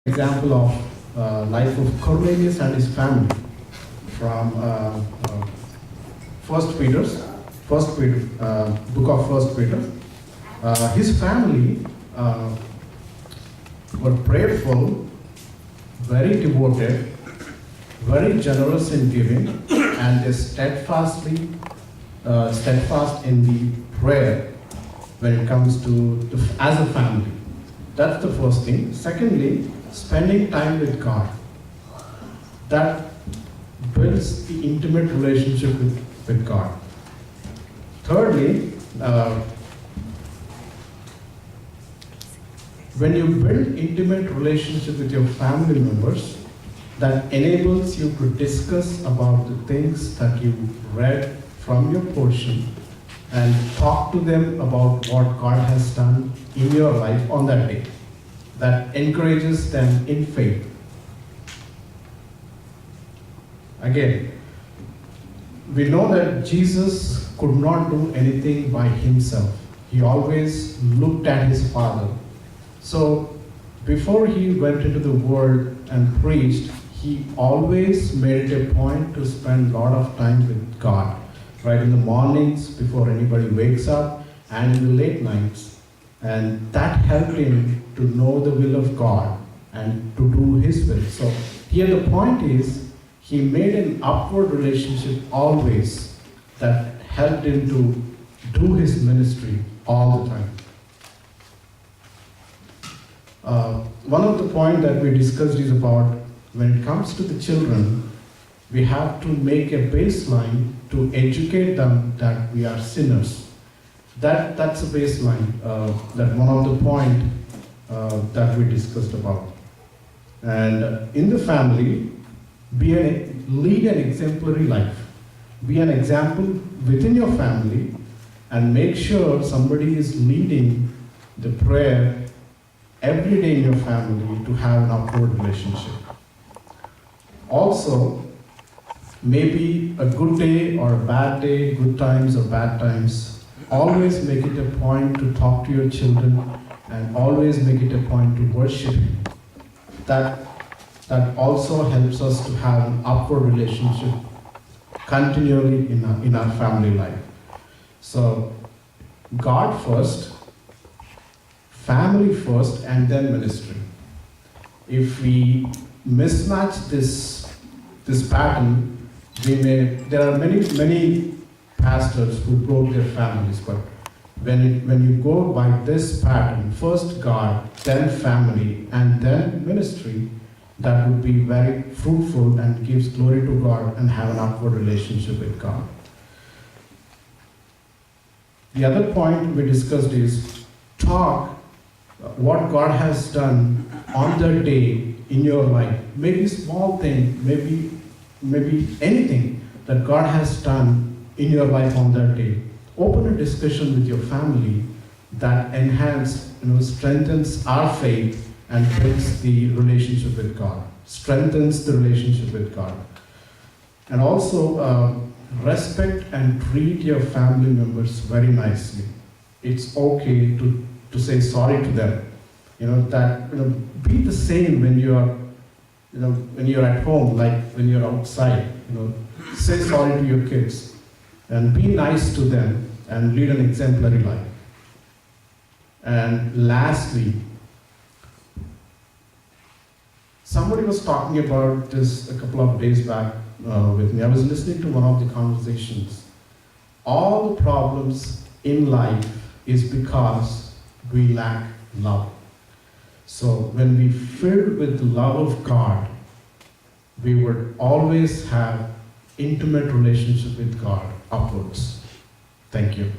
Example of life of Cornelius and his family from First Peter's First Peter book of First Peter. His family were prayerful, very devoted, very generous in giving, and they steadfast in the prayer when it comes to as a family. That's the first thing. Secondly, spending time with God. That builds the intimate relationship with God. Thirdly, when you build intimate relationship with your family members, that enables you to discuss about the things that you read from your portion and talk to them about what God has done in your life on that day. That encourages them in faith. Again, we know that Jesus could not do anything by himself. He always looked at his Father. So before he went into the world and preached, he always made it a point to spend a lot of time with God, right in the mornings before anybody wakes up and in the late nights. And that helped him to know the will of God and to do his will. So here the point is, he made an upward relationship always that helped him to do his ministry all the time. One of the points that we discussed is about when it comes to the children, we have to make a baseline to educate them that we are sinners. That's a baseline, that one of the point that we discussed about. And in the family, lead an exemplary life. Be an example within your family and make sure somebody is leading the prayer every day in your family to have an upward relationship. Also, maybe a good day or a bad day, good times or bad times, always make it a point to talk to your children and always make it a point to worship Him. That also helps us to have an upward relationship continually in our family life. So, God first, family first, and then ministry. If we mismatch this pattern, there are many pastors who broke their families, but when you go by this pattern, first God, then family, and then ministry, that would be very fruitful and gives glory to God and have an upward relationship with God. The other point we discussed is talk what God has done on the day in your life. Maybe small thing, maybe anything that God has done in your life on that day. Open a discussion with your family that strengthens our faith and builds the relationship with God, strengthens the relationship with God. And also respect and treat your family members very nicely. It's okay to say sorry to them. Be the same when you're at home, like when you're outside. Say sorry to your kids and be nice to them and lead an exemplary life. And lastly, somebody was talking about this a couple of days back with me. I was listening to one of the conversations. All the problems in life is because we lack love. So when we filled with the love of God, we would always have intimate relationship with God upwards. Thank you.